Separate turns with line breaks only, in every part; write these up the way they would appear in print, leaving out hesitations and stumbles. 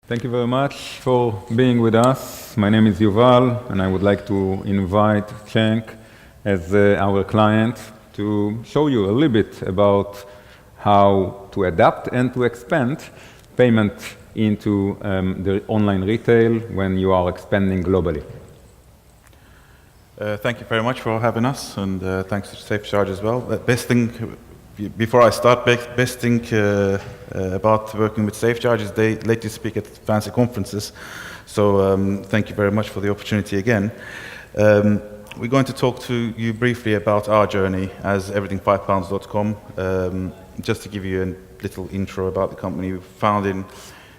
Thank you very much for being with us. My name is Yuval, and I would like to invite Cenk as our client to show you a little bit about how to adapt and to expand payment into the online retail when you are expanding globally.
Thank you very much for having us, and thanks to SafeCharge as well. Best thing, before I start, best thing about working with SafeCharge is they let you speak at fancy conferences. So thank you very much for the opportunity again. We're going to talk to you briefly about our journey as everything5pounds.com. Just to give you a little intro about the company, we were founded in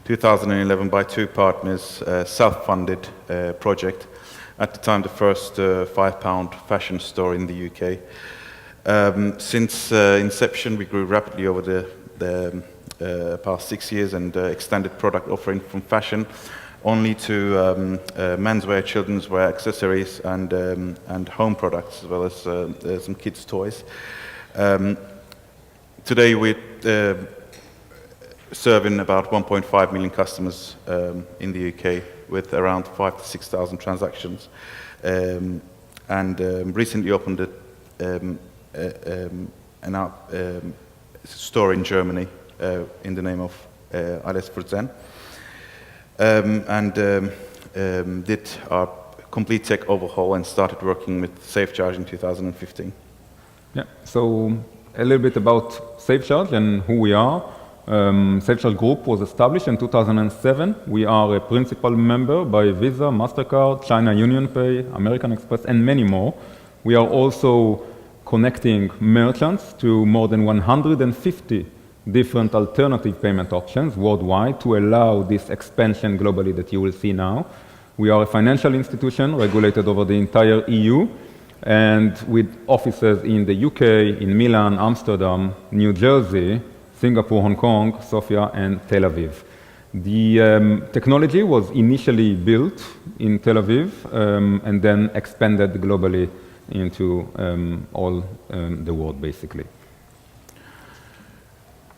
2011 by two partners, self-funded project. At the time, the first £5 fashion store in the UK. Since inception, we grew rapidly over the past 6 years and extended product offering from fashion only to menswear, children's wear, accessories, and home products, as well as some kids' toys. Today, we're serving about 1.5 million customers in the UK with around 5,000 to 6,000 transactions, and recently opened a store in Germany in the name of IRC, and did our complete tech overhaul and started working with SafeCharge in 2015.
Yeah, so a little bit about SafeCharge and who we are. SafeCharge Group was established in 2007. We are a principal member by Visa, MasterCard, China UnionPay, American Express, and many more. We are also connecting merchants to more than 150 different alternative payment options worldwide to allow this expansion globally that you will see now. We are a financial institution regulated over the entire EU and with offices in the UK, in Milan, Amsterdam, New Jersey, Singapore, Hong Kong, Sofia, and Tel Aviv. The technology was initially built in Tel Aviv and then expanded globally into all the world, basically.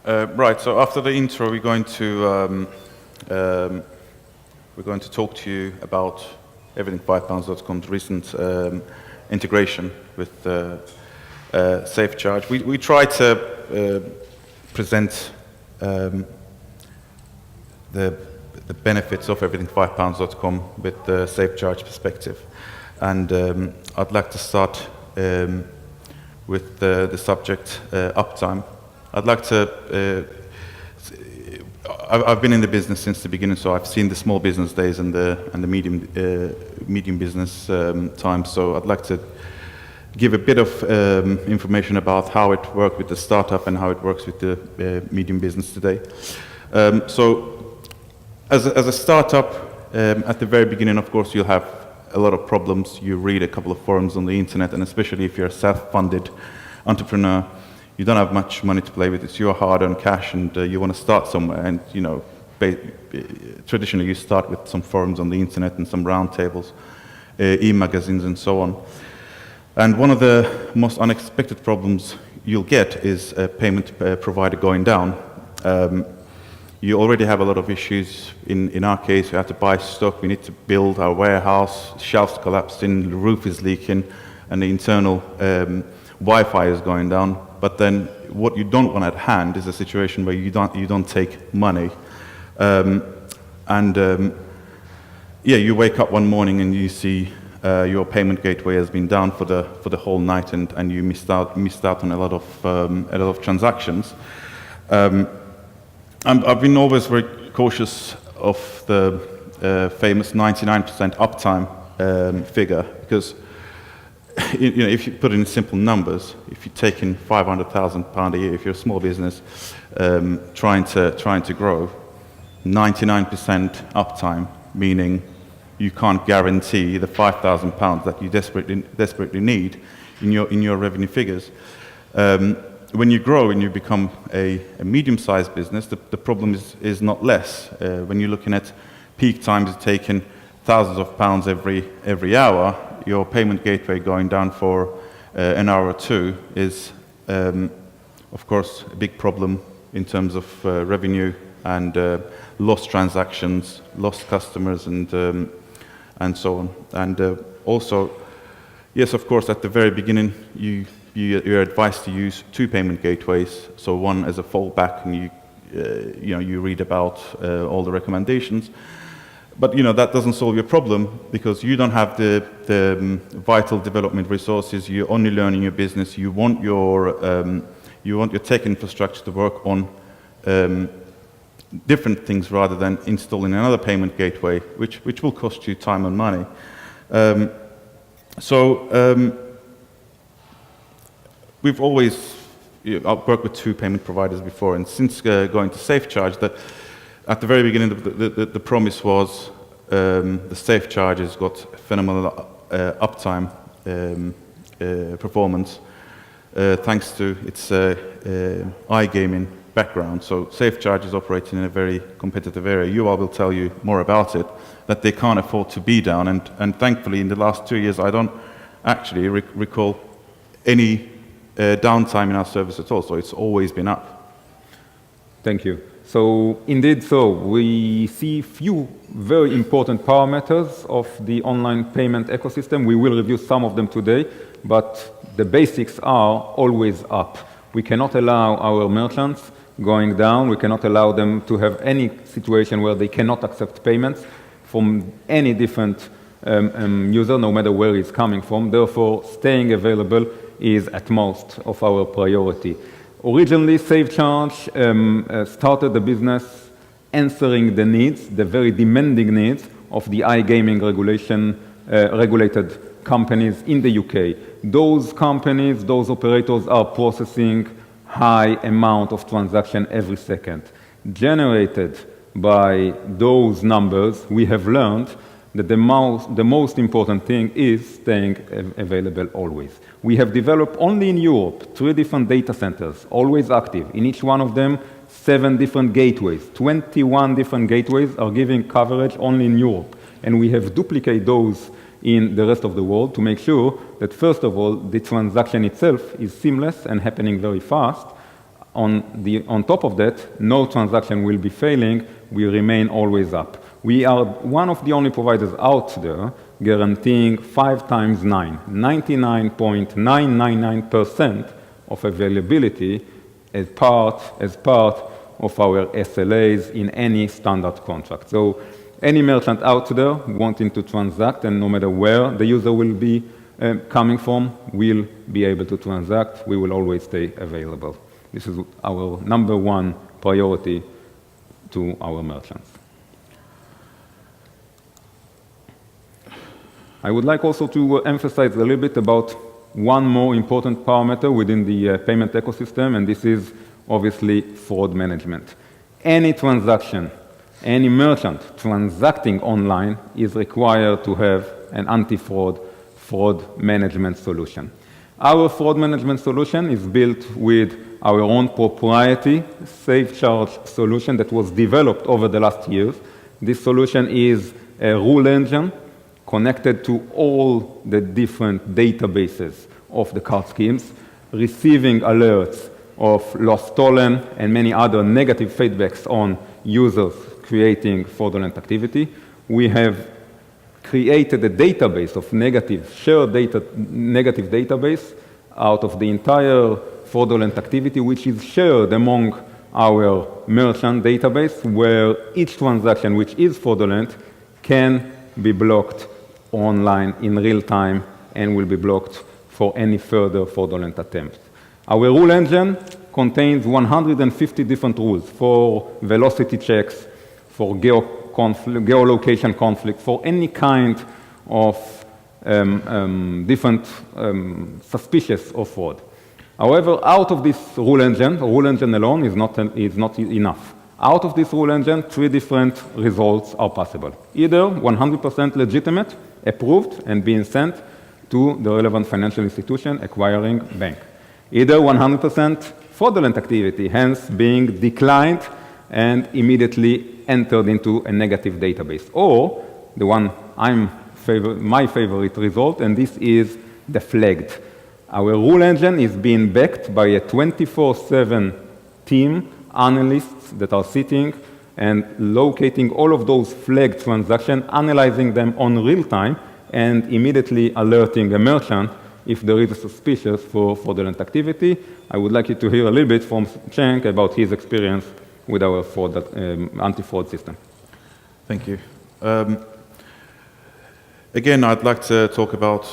Right. So after the intro, we're going to talk to you about everything5pounds.com's recent integration with SafeCharge. We try to present the benefits of everything5pounds.com with the SafeCharge perspective. And I'd like to start with the subject uptime. I'd like to, I've been in the business since the beginning, so I've seen the small business days and the medium business times. So I'd like to give a bit of information about how it worked with the startup and how it works with the medium business today. So as a startup, at the very beginning, of course, you'll have a lot of problems. You read a couple of forums on the internet, and especially if you're a self-funded entrepreneur, you don't have much money to play with. It's your hard-earned cash, and you want to start somewhere. And you know, traditionally, you start with some forums on the internet and some roundtables, e-magazines, and so on. And one of the most unexpected problems you'll get is a payment provider going down. You already have a lot of issues. In our case, we have to buy stock, we need to build our warehouse, shelves collapsing, the roof is leaking, and the internal Wi-Fi is going down. But then what you don't want at hand is a situation where you don't take money. Yeah, you wake up one morning and you see your payment gateway has been down for the whole night, and you missed out on a lot of transactions. I've been always very cautious of the famous 99% uptime figure, because you know, if you put in simple numbers, if you take in £500,000 a year, if you're a small business trying to grow, 99% uptime, meaning you can't guarantee the £5,000 that you desperately need in your revenue figures. When you grow and you become a medium-sized business, the problem is not less. When you're looking at peak times taking thousands of pounds every hour, your payment gateway going down for an hour or two is, of course, a big problem in terms of revenue lost transactions, lost customers, and so on. And also, yes, of course, at the very beginning, you're advised to use 2 payment gateways. So one as a fallback, and you read about all the recommendations. But that doesn't solve your problem, because you don't have the vital development resources. You're only learning your business. You want your tech infrastructure to work on different things rather than installing another payment gateway, which will cost you time and money. We've always I've worked with 2 payment providers before, and since going to SafeCharge, at the very beginning, the promise was the SafeCharge has got phenomenal uptime performance thanks to its iGaming background. So SafeCharge is operating in a very competitive area. Yuval will tell you more about it, that they can't afford to be down. And thankfully, in the last 2 years, I don't actually recall any downtime in our service at all. So it's always been up.
Thank you. So indeed, we see few very important parameters of the online payment ecosystem. We will review some of them today, but the basics are always up. We cannot allow our merchants going down. We cannot allow them to have any situation where they cannot accept payments from any different user, no matter where he's coming from. Therefore, staying available is at most of our priority. Originally, SafeCharge started the business answering the needs, the very demanding needs of the iGaming regulated companies in the UK. Those companies, those operators are processing high amount of transaction every second. Generated by those numbers, we have learned that the most important thing is staying available always. We have developed only in Europe 3 different data centers, always active. In each one of them, 7 different gateways. 21 different gateways are giving coverage only in Europe. And we have duplicated those in the rest of the world to make sure that, first of all, the transaction itself is seamless and happening very fast. On top of that, no transaction will be failing. We remain always up. We are one of the only providers out there guaranteeing 5 times 9, 99.999% of availability as part of our SLAs in any standard contract. So any merchant out there wanting to transact, and no matter where the user will be coming from, will be able to transact. We will always stay available. This is our #1 priority to our merchants. I would like also to emphasize a little bit about one more important parameter within the payment ecosystem, and this is obviously fraud management. Any transaction, any merchant transacting online is required to have an anti-fraud fraud management solution. Our fraud management solution is built with our own proprietary SafeCharge solution that was developed over the last years. This solution is a rule engine connected to all the different databases of the card schemes, receiving alerts of lost, stolen, and many other negative feedbacks on users creating fraudulent activity. We have created a database of shared negative database out of the entire fraudulent activity, which is shared among our merchant database, where each transaction which is fraudulent can be blocked online in real time and will be blocked for any further fraudulent attempts. Our rule engine contains 150 different rules for velocity checks, for geolocation conflict, for any kind of different suspicious of fraud. However, out of this rule engine alone is not enough. Out of this rule engine, 3 different results are possible. Either 100% legitimate, approved, and being sent to the relevant financial institution acquiring bank. Either 100% fraudulent activity, hence being declined and immediately entered into a negative database. Or the one my favorite result, and this is the flagged. Our rule engine is being backed by a 24/7 team, analysts that are sitting and locating all of those flagged transactions, analyzing them on real time, and immediately alerting a merchant if there is a suspicious for fraudulent activity. I would like you to hear a little bit from Cenk about his experience with our anti-fraud system.
Thank you. Again, I'd like to talk about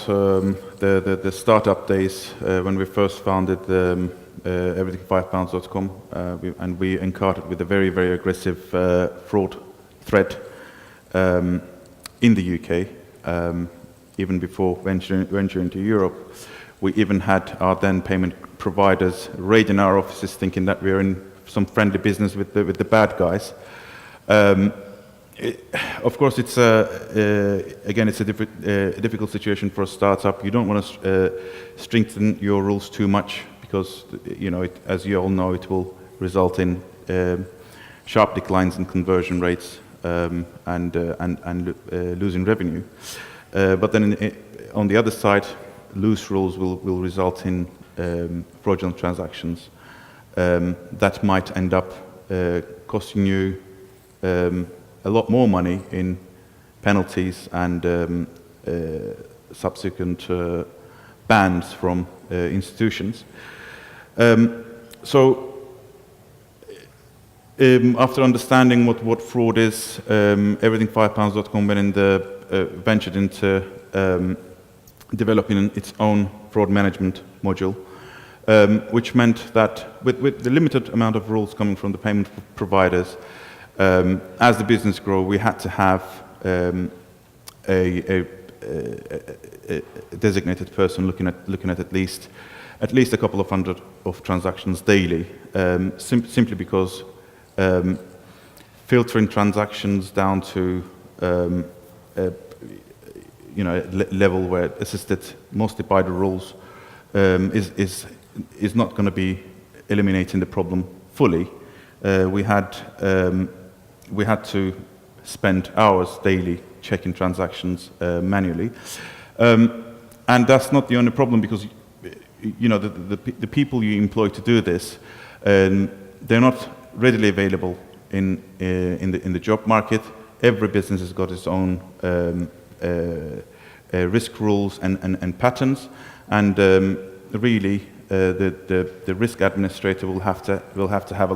the startup days when we first founded everything5pounds.com, and we encountered with a very, very aggressive fraud threat in the UK. Even before venturing to Europe, we even had our then payment providers raiding our offices, thinking that we were in some friendly business with the bad guys. Of course, it's again, it's a difficult situation for a startup. You don't want to strengthen your rules too much because, you know, as you all know, it will result in sharp declines in conversion rates and losing revenue. But then on the other side, loose rules will result in fraudulent transactions that might end up costing you a lot more money in penalties and subsequent bans from institutions. After understanding what fraud is, everything5pounds.com ventured into developing its own fraud management module, which meant that with the limited amount of rules coming from the payment providers, as the business grew, we had to have a designated person looking at at least a couple of hundred of transactions daily, simply because filtering transactions down to level where assisted mostly by the rules is not going to be eliminating the problem fully. We had to spend hours daily checking transactions manually, and that's not the only problem, because you know the people you employ to do this, they're not readily available in the job market. Every business has got its own risk rules and patterns, and really the risk administrator will have to have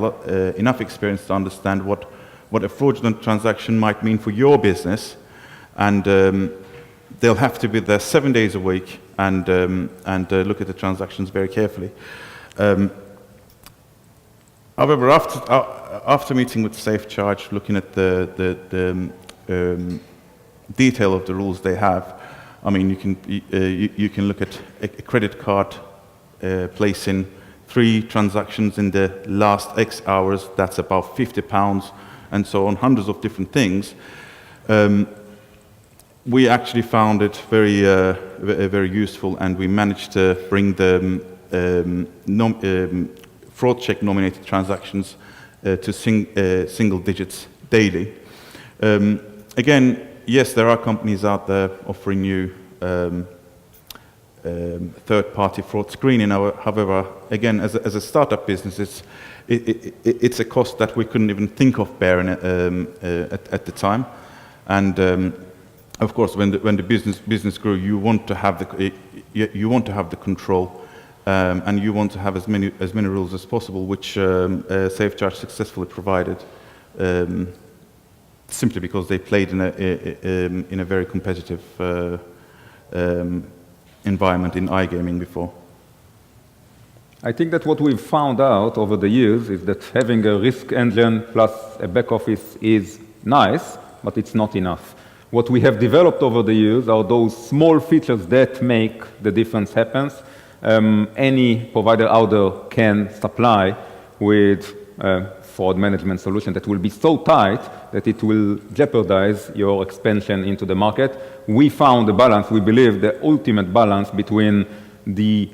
enough experience to understand what a fraudulent transaction might mean for your business, and they'll have to be there 7 days a week and look at the transactions very carefully. However, after meeting with SafeCharge, looking at the detail of the rules they have, I mean, you can look at a credit card placing 3 transactions in the last X hours. That's about £50, and so on, hundreds of different things. We actually found it very useful, and we managed to bring the fraud check nominated transactions to single digits daily. Again, yes, there are companies out there offering you third-party fraud screening. However, again, as a startup business, it's a cost that we couldn't even think of bearing at the time. And of course, when the business grew, you want to have the control, and you want to have as many rules as possible, which SafeCharge successfully provided. Simply because they played in a very competitive environment in iGaming before.
I think that what we've found out over the years is that having a risk engine plus a back office is nice, but it's not enough. What we have developed over the years are those small features that make the difference happen. Any provider out there can supply with fraud management solution that will be so tight that it will jeopardize your expansion into the market. We found a balance, we believe the ultimate balance between the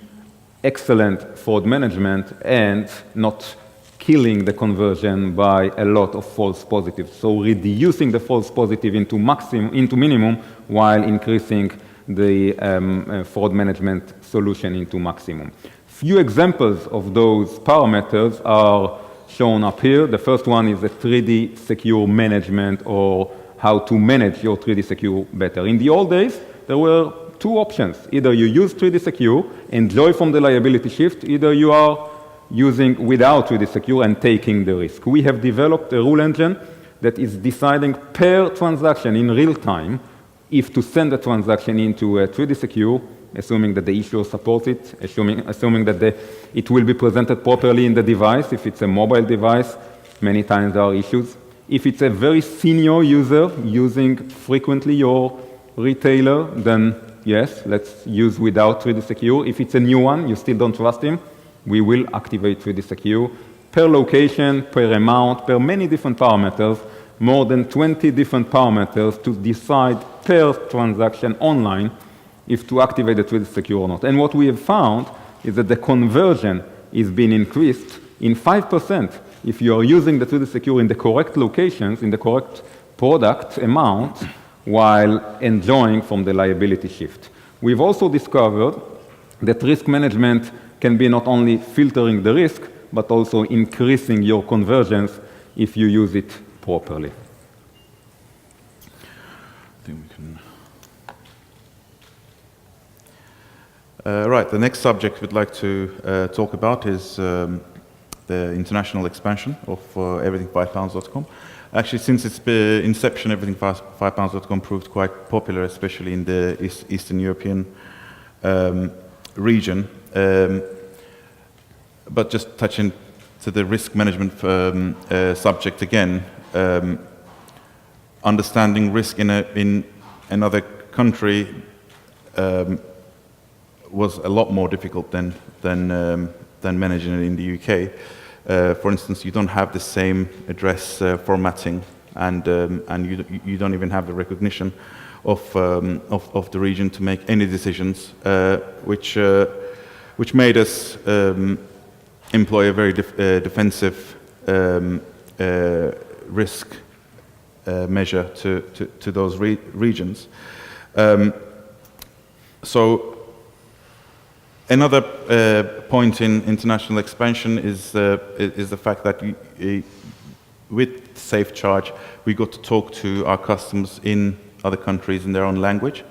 excellent fraud management and not killing the conversion by a lot of false positives. So reducing the false positive into minimum while increasing the fraud management solution into maximum. Few examples of those parameters are shown up here. The first one is the 3D secure management, or how to manage your 3D secure better. In the old days, there were two options. Either you use 3D secure, enjoy from the liability shift, either you are using without 3D secure and taking the risk. We have developed a rule engine that is deciding per transaction in real time if to send a transaction into a 3D secure, assuming that the issuer supports it, assuming that it will be presented properly in the device. If it's a mobile device, many times there are issues. If it's a very senior user using frequently your retailer, then yes, let's use without 3D secure. If it's a new one, you still don't trust him, we will activate 3D secure per location, per amount, per many different parameters, more than 20 different parameters to decide per transaction online if to activate the 3D secure or not. And what we have found is that the conversion is being increased in 5% if you are using the 3D secure in the correct locations, in the correct product amount, while enjoying from the liability shift. We've also discovered that risk management can be not only filtering the risk, but also increasing your conversions if you use it properly.
I think we can... right, the next subject we'd like to talk about is the international expansion of everything5pounds.com. Actually, since its inception, everything5pounds.com proved quite popular, especially in the Eastern European region. But just touching to the risk management subject again, understanding risk in another country was a lot more difficult than managing it in the UK. For instance, you don't have the same address formatting, and you don't even have the recognition of the region to make any decisions, which made us employ a very defensive risk measure to those regions. So another point in international expansion is the fact that with SafeCharge, we got to talk to our customers in other countries in their own language,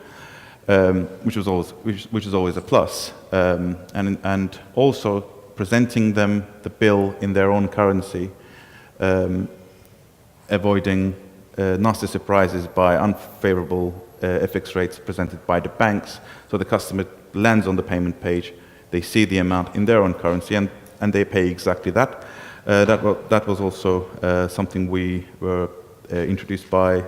which is always a plus, and also presenting them the bill in their own currency, avoiding nasty surprises by unfavorable FX rates presented by the banks. So the customer lands on the payment page, they see the amount in their own currency, and they pay exactly that. That was also something we were introduced by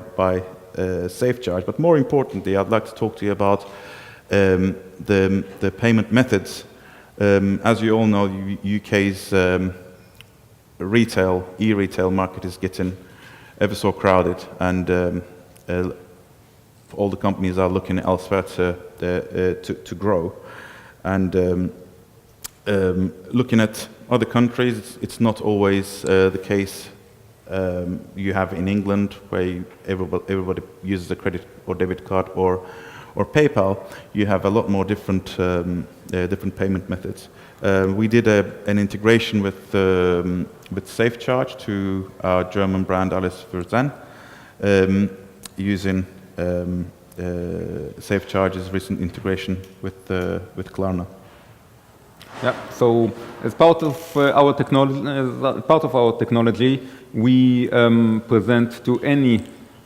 SafeCharge. But more importantly, I'd like to talk to you about the payment methods. As you all know, the UK's e-retail market is getting ever so crowded, and all the companies are looking elsewhere to grow. And looking at other countries, it's not always the case. You have in England, where everybody uses a credit or debit card or PayPal, you have a lot more different payment methods. We did an integration with SafeCharge to our German brand Alles für Zen, using SafeCharge's recent integration with Klarna.
Yeah. So as part of our technology, we present to any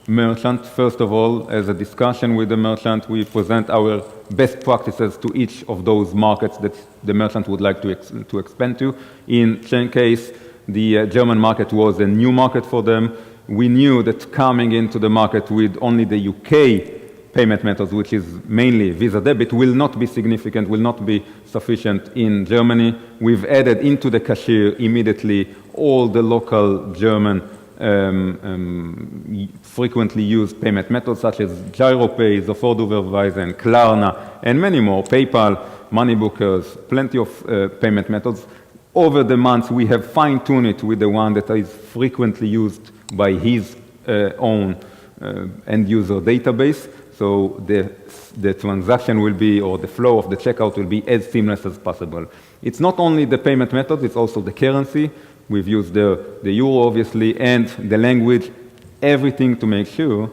merchant, first of all, as a discussion with the merchant, we present our best practices to each of those markets that the merchant would like to expand to. In Chain case, the German market was a new market for them. We knew that coming into the market with only the UK payment methods, which is mainly Visa debit, will not be significant, will not be sufficient in Germany. We've added into the cashier immediately all the local German frequently used payment methods, such as GiroPay, Sofortüberweisen, Klarna, and many more, PayPal, money bookers, plenty of payment methods. Over the months, we have fine-tuned it with the one that is frequently used by his own end-user database. So the transaction will be, or the flow of the checkout will be as seamless as possible. It's not only the payment methods, it's also the currency. We've used the euro, obviously, and the language, everything to make sure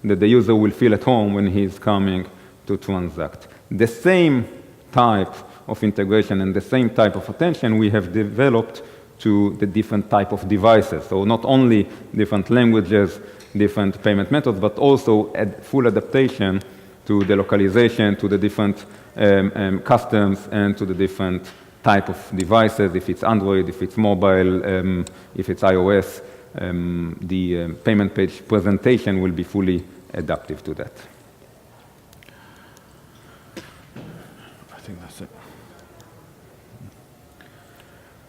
that the user will feel at home when he's coming to transact. The same type of integration and the same type of attention we have developed to the different type of devices. So not only different languages, different payment methods, but also full adaptation to the localization, to the different customs, and to the different type of devices, if it's Android, if it's mobile, if it's iOS. The payment page presentation will be fully adaptive to that.
I think that's it.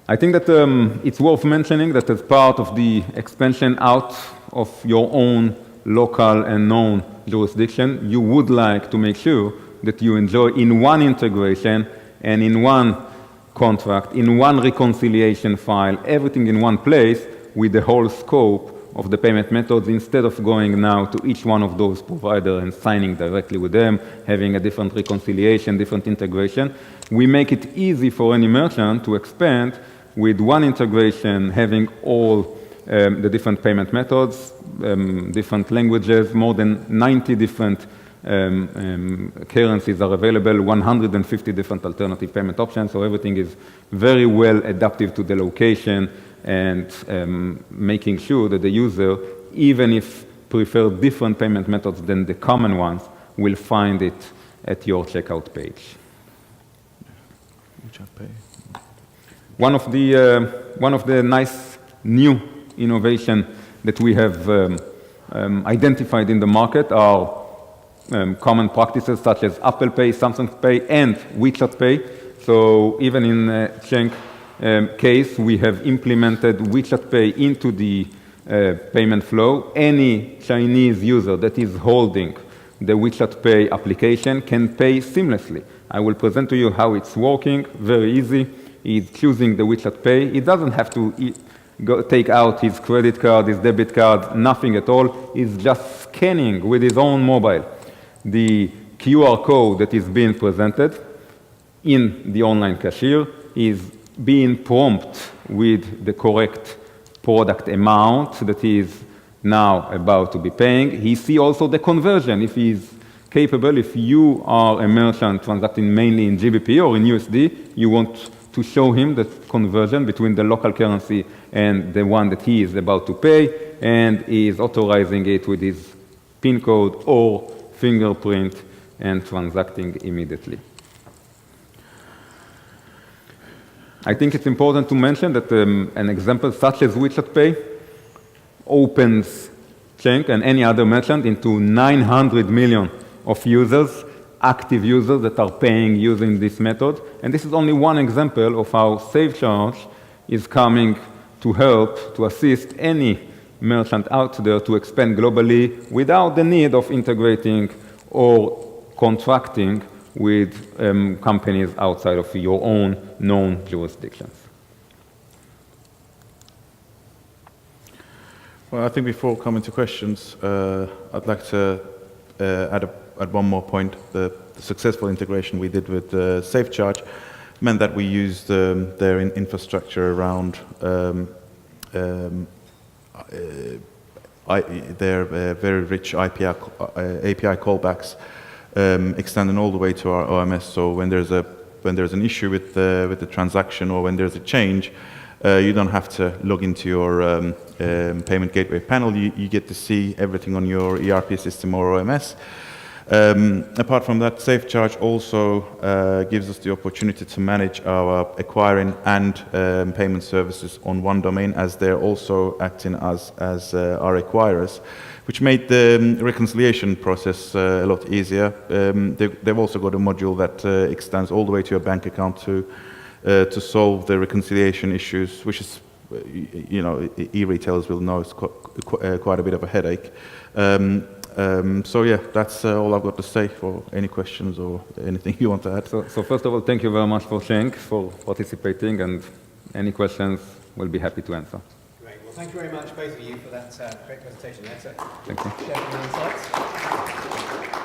I think that it's worth mentioning that as part of the expansion out of your own local and known jurisdiction, you would like to make sure that you enjoy in one integration and in one contract, in one reconciliation file, everything in one place with the whole scope of the payment methods, instead of going now to each one of those providers and signing directly with them, having a different reconciliation, different integration. We make it easy for any merchant to expand with one integration, having all the different payment methods, different languages, more than 90 different currencies are available, 150 different alternative payment options, so everything is very well adaptive to the location and making sure that the user, even if prefer different payment methods than the common ones, will find it at your checkout page. One of the nice new innovation that we have identified in the market are common practices such as Apple Pay, Samsung Pay, and WeChat Pay. So even in Schenk case, we have implemented WeChat Pay into the payment flow. Any Chinese user that is holding the WeChat Pay application can pay seamlessly. I will present to you how it's working, very easy. He's choosing the WeChat Pay. He doesn't have to take out his credit card, his debit card, nothing at all. He's just scanning with his own mobile the QR code that is being presented in the online cashier, is being prompted with the correct product amount that he is now about to be paying. He sees also the conversion, if he is capable. If you are a merchant transacting mainly in GBP or in USD, you want to show him the conversion between the local currency and the one that he is about to pay, and he is authorizing it with his PIN code or fingerprint and transacting immediately. I think it's important to mention that an example such as WeChat Pay opens Schenk and any other merchant into 900 million of users, active users that are paying using this method. And this is only one example of how SafeCharge is coming to help, to assist any merchant out there to expand globally without the need of integrating or contracting with companies outside of your own known jurisdictions.
Well, I think before coming to questions, I'd like to add one more point. The successful integration we did with SafeCharge meant that we used their infrastructure around their very rich API callbacks, extending all the way to our OMS. So when there's an issue with the transaction, or when there's a change, you don't have to log into your payment gateway panel. You get to see everything on your ERP system or OMS. Apart from that, SafeCharge also gives us the opportunity to manage our acquiring and payment services on one domain, as they're also acting as our acquirers, which made the reconciliation process a lot easier. They've also got a module that extends all the way to your bank account to solve the reconciliation issues, which is, you know, e-retailers will know it's quite a bit of a headache. So yeah, that's all I've got to say. For any questions or anything you want to add.
So first of all, thank you very much for Schenk for participating, and any questions we'll be happy to answer.
Great. Well, thank you very much, both of you, for that great presentation. That's it.
Thank you.
Share your insights.